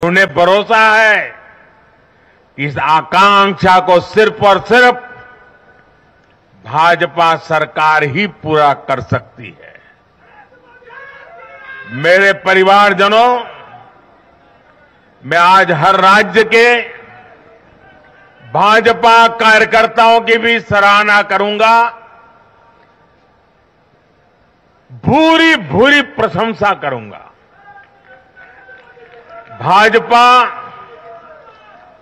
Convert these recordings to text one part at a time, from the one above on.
उन्हें भरोसा है कि इस आकांक्षा को सिर्फ और सिर्फ भाजपा सरकार ही पूरा कर सकती है। मेरे परिवारजनों, मैं आज हर राज्य के भाजपा कार्यकर्ताओं की भी सराहना करूंगा, भूरी भूरी प्रशंसा करूंगा। भाजपा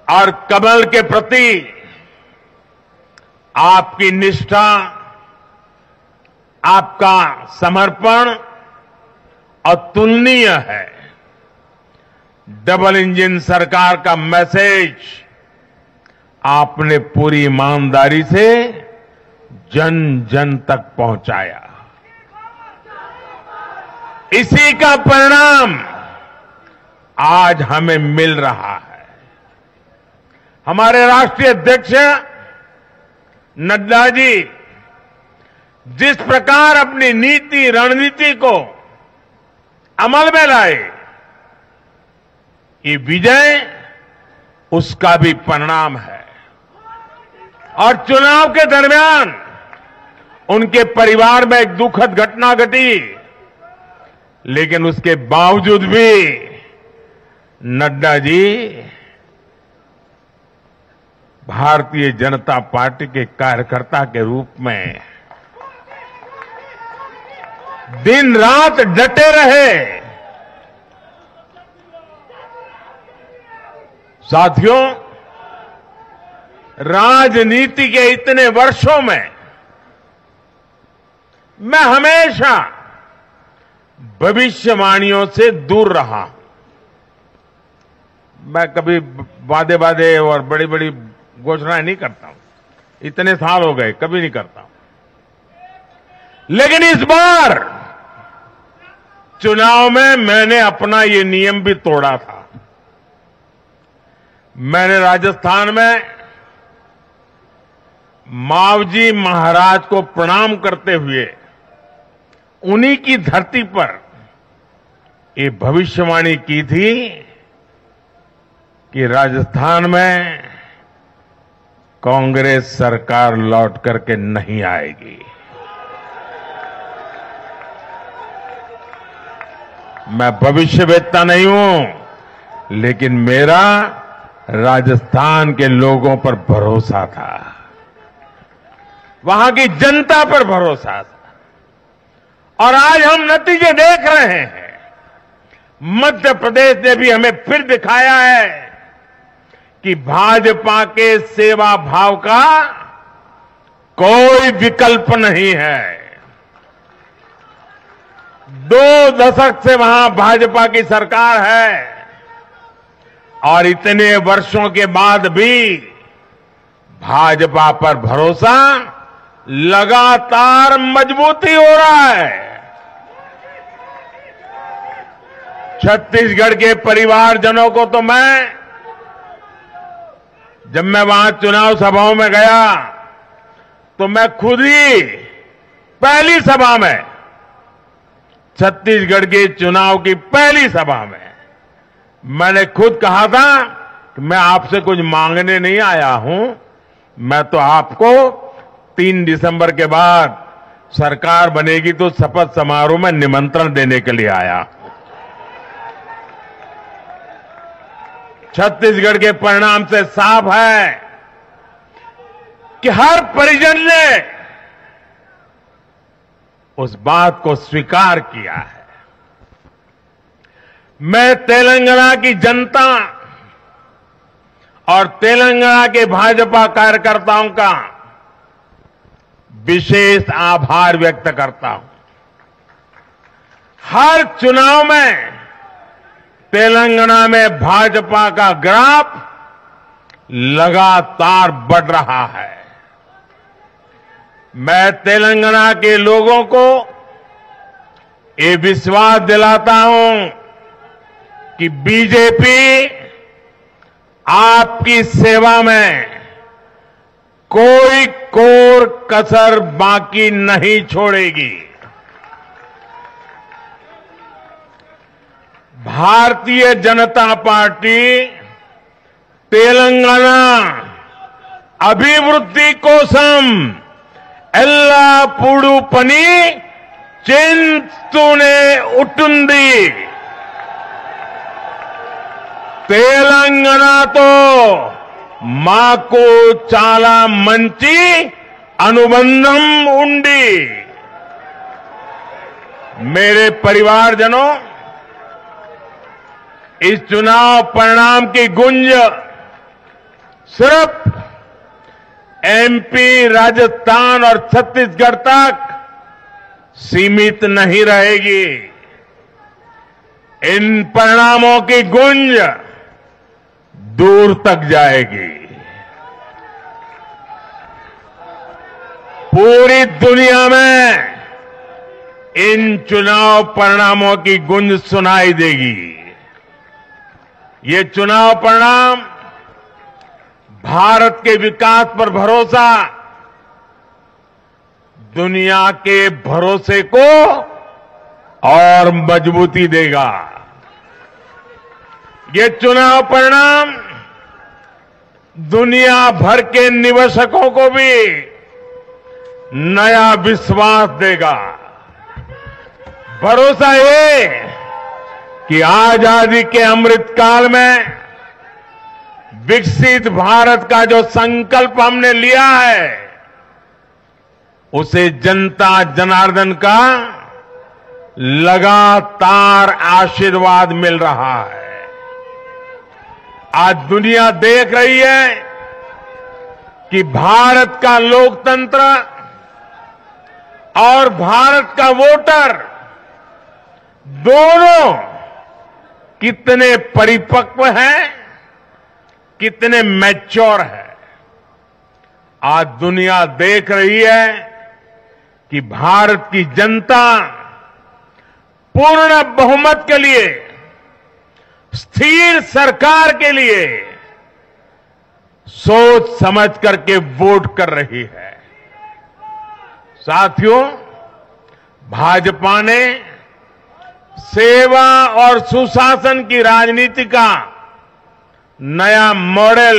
और कमल के प्रति आपकी निष्ठा, आपका समर्पण अतुलनीय है। डबल इंजन सरकार का मैसेज आपने पूरी ईमानदारी से जन जन तक पहुंचाया। इसी का परिणाम आज हमें मिल रहा है। हमारे राष्ट्रीय अध्यक्ष नड्डा जी जिस प्रकार अपनी नीति रणनीति को अमल में लाए, ये विजय उसका भी परिणाम है। और चुनाव के दरमियान उनके परिवार में एक दुखद घटना घटी, लेकिन उसके बावजूद भी नड्डा जी भारतीय जनता पार्टी के कार्यकर्ता के रूप में दिन रात डटे रहे। साथियों, राजनीति के इतने वर्षों में मैं हमेशा भविष्यवाणियों से दूर रहा हूं। मैं कभी वादे वादे और बड़ी बड़ी घोषणाएं नहीं करता हूं, इतने साल हो गए, कभी नहीं करता हूं। लेकिन इस बार चुनाव में मैंने अपना ये नियम भी तोड़ा था। मैंने राजस्थान में मावजी महाराज को प्रणाम करते हुए उन्हीं की धरती पर ये भविष्यवाणी की थी कि राजस्थान में कांग्रेस सरकार लौट करके नहीं आएगी। मैं भविष्यवेत्ता नहीं हूं, लेकिन मेरा राजस्थान के लोगों पर भरोसा था, वहां की जनता पर भरोसा था। और आज हम नतीजे देख रहे हैं। मध्य प्रदेश ने भी हमें फिर दिखाया है कि भाजपा के सेवा भाव का कोई विकल्प नहीं है। 2 दशक से वहां भाजपा की सरकार है और इतने वर्षों के बाद भी भाजपा पर भरोसा लगातार मजबूती हो रहा है। छत्तीसगढ़ के परिवारजनों को तो जब मैं वहां चुनाव सभाओं में गया तो मैं खुद ही पहली सभा में, छत्तीसगढ़ के चुनाव की पहली सभा में मैंने खुद कहा था कि मैं आपसे कुछ मांगने नहीं आया हूं, मैं तो आपको 3 दिसंबर के बाद सरकार बनेगी तो शपथ समारोह में निमंत्रण देने के लिए आया। छत्तीसगढ़ के परिणाम से साफ है कि हर परिजन ने उस बात को स्वीकार किया है। मैं तेलंगाना की जनता और तेलंगाना के भाजपा कार्यकर्ताओं का विशेष आभार व्यक्त करता हूं। हर चुनाव में तेलंगाना में भाजपा का ग्राफ लगातार बढ़ रहा है। मैं तेलंगाना के लोगों को ये विश्वास दिलाता हूं कि बीजेपी आपकी सेवा में कोई कोर कसर बाकी नहीं छोड़ेगी। भारतीय जनता पार्टी तेलंगाना अभिवृद्धि कोसम एल्लापूडू पनी चिंतूने उटुंदी। తెలంగాణతో మాకు చాలా మంచి अनुबंधम उंडी। मेरे परिवारजनों, इस चुनाव परिणाम की गुंज सिर्फ एमपी, राजस्थान और छत्तीसगढ़ तक सीमित नहीं रहेगी। इन परिणामों की गुंज दूर तक जाएगी। पूरी दुनिया में इन चुनाव परिणामों की गुंज सुनाई देगी। ये चुनाव परिणाम भारत के विकास पर भरोसा, दुनिया के भरोसे को और मजबूती देगा। ये चुनाव परिणाम दुनिया भर के निवेशकों को भी नया विश्वास देगा। भरोसा ये कि आजादी के अमृत काल में विकसित भारत का जो संकल्प हमने लिया है, उसे जनता जनार्दन का लगातार आशीर्वाद मिल रहा है। आज दुनिया देख रही है कि भारत का लोकतंत्र और भारत का वोटर दोनों कितने परिपक्व हैं, कितने मैच्योर हैं। आज दुनिया देख रही है कि भारत की जनता पूर्ण बहुमत के लिए, स्थिर सरकार के लिए सोच समझ करके वोट कर रही है। साथियों, भाजपा ने सेवा और सुशासन की राजनीति का नया मॉडल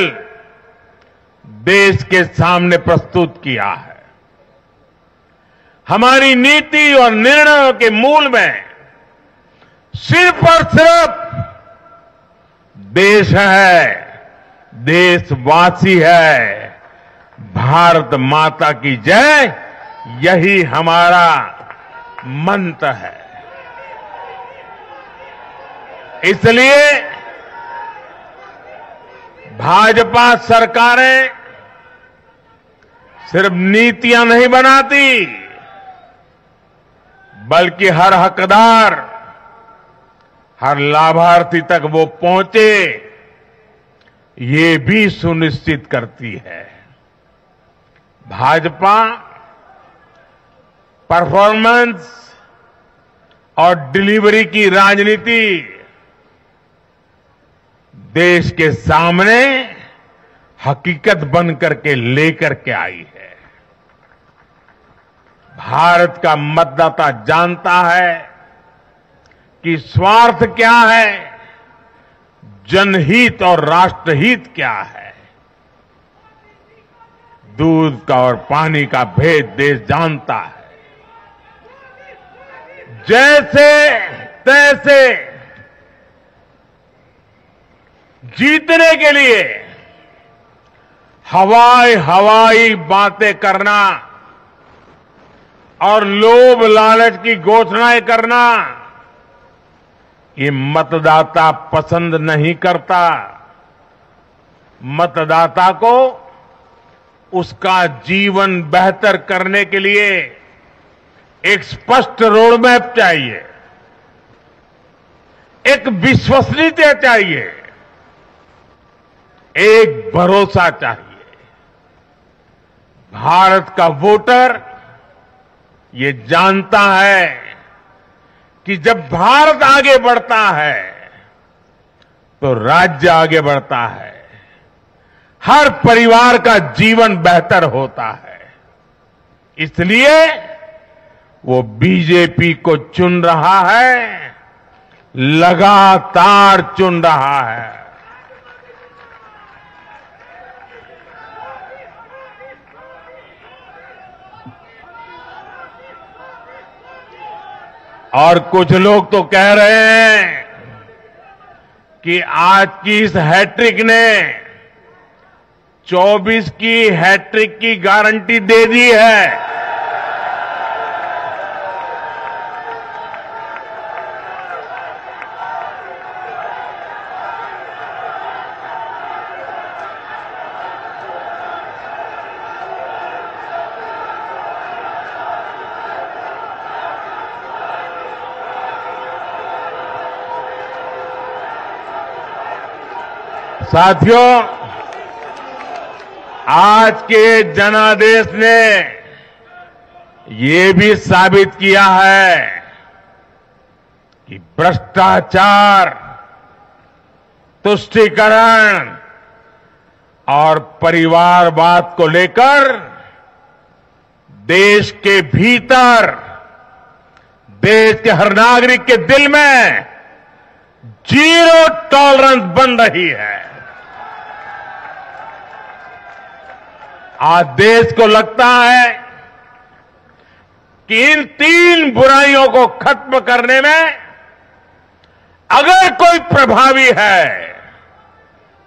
देश के सामने प्रस्तुत किया है। हमारी नीति और निर्णयों के मूल में सिर्फ और सिर्फ देश है, देशवासी है। भारत माता की जय, यही हमारा मंत्र है। इसलिए भाजपा सरकारें सिर्फ नीतियां नहीं बनाती, बल्कि हर हकदार, हर लाभार्थी तक वो पहुंचे, ये भी सुनिश्चित करती है। भाजपा परफॉर्मेंस और डिलीवरी की राजनीति देश के सामने हकीकत बन करके लेकर के आई है। भारत का मतदाता जानता है कि स्वार्थ क्या है, जनहित और राष्ट्रहित क्या है। दूध का और पानी का भेद देश जानता है। जैसे तैसे जीतने के लिए हवाई बातें करना और लोभ लालच की घोषणाएं करना, ये मतदाता पसंद नहीं करता। मतदाता को उसका जीवन बेहतर करने के लिए एक स्पष्ट रोडमैप चाहिए, एक विश्वसनीयता चाहिए, एक भरोसा चाहिए। भारत का वोटर ये जानता है कि जब भारत आगे बढ़ता है तो राज्य आगे बढ़ता है, हर परिवार का जीवन बेहतर होता है। इसलिए वो बीजेपी को चुन रहा है, लगातार चुन रहा है। और कुछ लोग तो कह रहे हैं कि आज की इस हैट्रिक ने 24 की हैट्रिक की गारंटी दे दी है। साथियों, आज के जनादेश ने ये भी साबित किया है कि भ्रष्टाचार, तुष्टीकरण और परिवारवाद को लेकर देश के भीतर, देश के हर नागरिक के दिल में जीरो टॉलरेंस बन रही है। आज देश को लगता है कि इन 3 बुराइयों को खत्म करने में अगर कोई प्रभावी है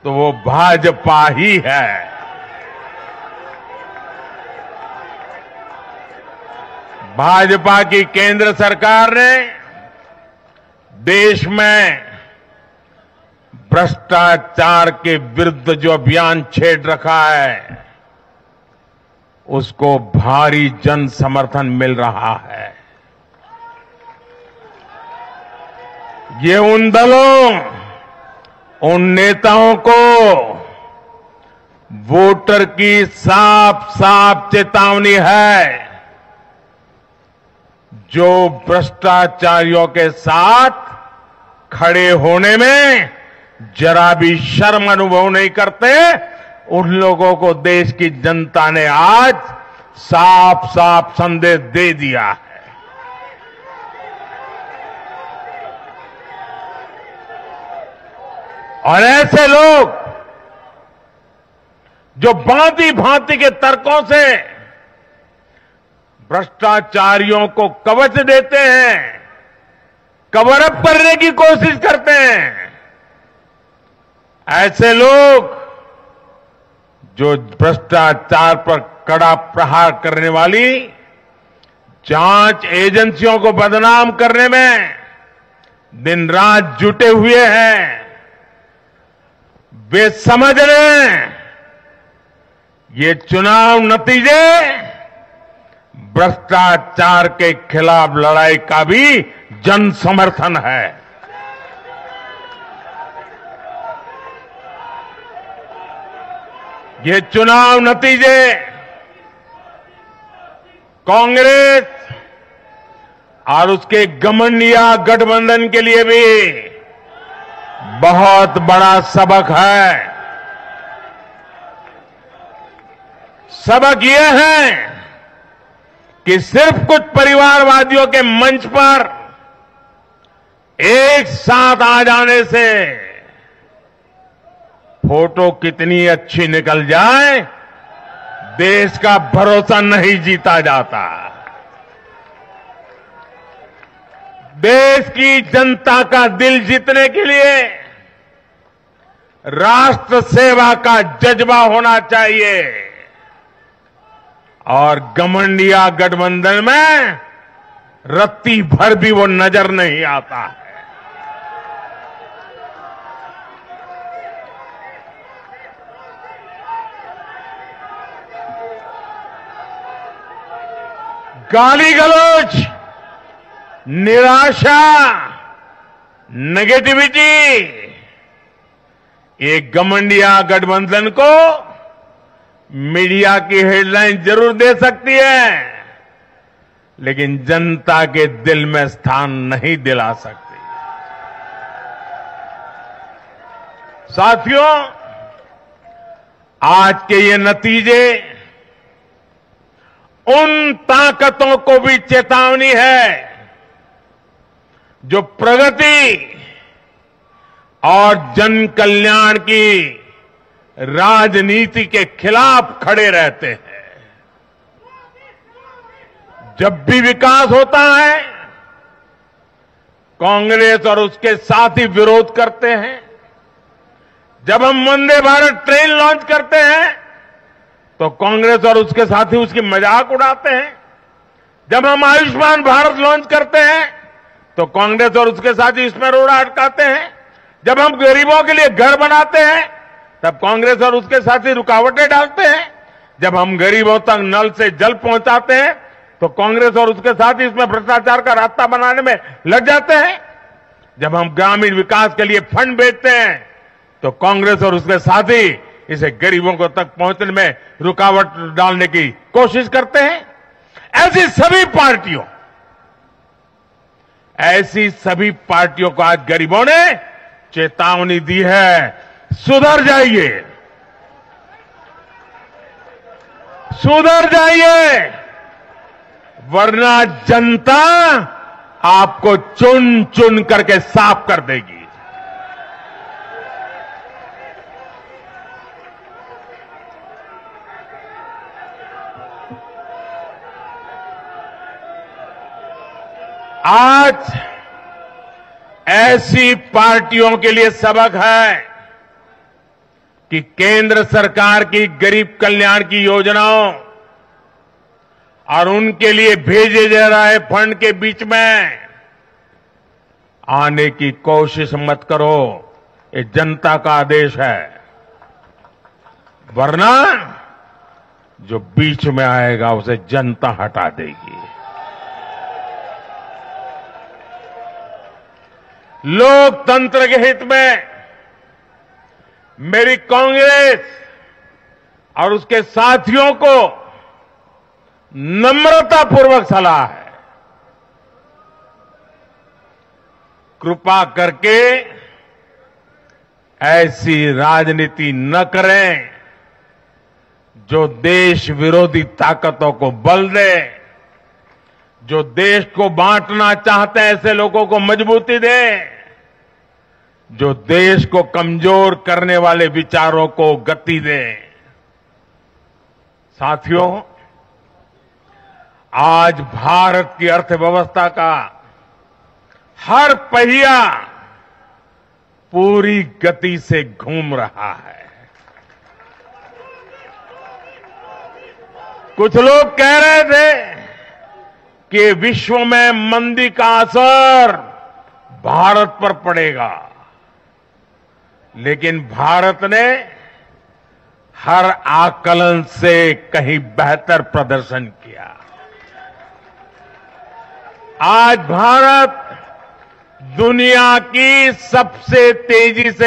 तो वो भाजपा ही है। भाजपा की केंद्र सरकार ने देश में भ्रष्टाचार के विरुद्ध जो अभियान छेड़ रखा है उसको भारी जन समर्थन मिल रहा है। ये उन दलों, उन नेताओं को वोटर की साफ साफ चेतावनी है जो भ्रष्टाचारियों के साथ खड़े होने में जरा भी शर्म अनुभव नहीं करते। उन लोगों को देश की जनता ने आज साफ साफ संदेश दे दिया है। और ऐसे लोग जो भांति भांति के तर्कों से भ्रष्टाचारियों को कवच देते हैं, कवर अप करने की कोशिश करते हैं, ऐसे लोग जो भ्रष्टाचार पर कड़ा प्रहार करने वाली जांच एजेंसियों को बदनाम करने में दिन रात जुटे हुए हैं, वे समझ लें ये चुनाव नतीजे भ्रष्टाचार के खिलाफ लड़ाई का भी जन समर्थन है। ये चुनाव नतीजे कांग्रेस और उसके घमंडिया गठबंधन के लिए भी बहुत बड़ा सबक है। सबक ये है कि सिर्फ कुछ परिवारवादियों के मंच पर एक साथ आ जाने से फोटो कितनी अच्छी निकल जाए, देश का भरोसा नहीं जीता जाता। देश की जनता का दिल जीतने के लिए राष्ट्र सेवा का जज्बा होना चाहिए और घमंडिया गठबंधन में रत्ती भर भी वो नजर नहीं आता है। गाली गलौज, निराशा, नेगेटिविटी, एक घमंडिया गठबंधन को मीडिया की हेडलाइन जरूर दे सकती है, लेकिन जनता के दिल में स्थान नहीं दिला सकती। साथियों, आज के ये नतीजे उन ताकतों को भी चेतावनी है जो प्रगति और जन कल्याण की राजनीति के खिलाफ खड़े रहते हैं। जब भी विकास होता है, कांग्रेस और उसके साथी विरोध करते हैं। जब हम वंदे भारत ट्रेन लॉन्च करते हैं तो कांग्रेस और उसके साथी उसकी मजाक उड़ाते हैं। जब हम आयुष्मान भारत लॉन्च करते हैं तो कांग्रेस और उसके साथी इसमें रोड़ा अटकाते हैं। जब हम गरीबों के लिए घर बनाते हैं तब कांग्रेस और उसके साथी रुकावटें डालते हैं। जब हम गरीबों तक नल से जल पहुंचाते हैं तो कांग्रेस और उसके साथी इसमें भ्रष्टाचार का रास्ता बनाने में लग जाते हैं। जब हम ग्रामीण विकास के लिए फंड भेजते हैं तो कांग्रेस और उसके साथी इसे गरीबों को तक पहुंचने में रुकावट डालने की कोशिश करते हैं। ऐसी सभी पार्टियों को आज गरीबों ने चेतावनी दी है, सुधर जाइए, सुधर जाइए, वरना जनता आपको चुन चुन करके साफ कर देगी। आज ऐसी पार्टियों के लिए सबक है कि केंद्र सरकार की गरीब कल्याण की योजनाओं और उनके लिए भेजे जा रहे फंड के बीच में आने की कोशिश मत करो। ये जनता का आदेश है, वरना जो बीच में आएगा उसे जनता हटा देगी। लोकतंत्र के हित में मेरी कांग्रेस और उसके साथियों को नम्रतापूर्वक सलाह है, कृपा करके ऐसी राजनीति न करें जो देश विरोधी ताकतों को बल दे, जो देश को बांटना चाहते हैं ऐसे लोगों को मजबूती दे, जो देश को कमजोर करने वाले विचारों को गति दे। साथियों, आज भारत की अर्थव्यवस्था का हर पहिया पूरी गति से घूम रहा है। कुछ लोग कह रहे थे कि विश्व में मंदी का असर भारत पर पड़ेगा, लेकिन भारत ने हर आकलन से कहीं बेहतर प्रदर्शन किया। आज भारत दुनिया की सबसे तेजी से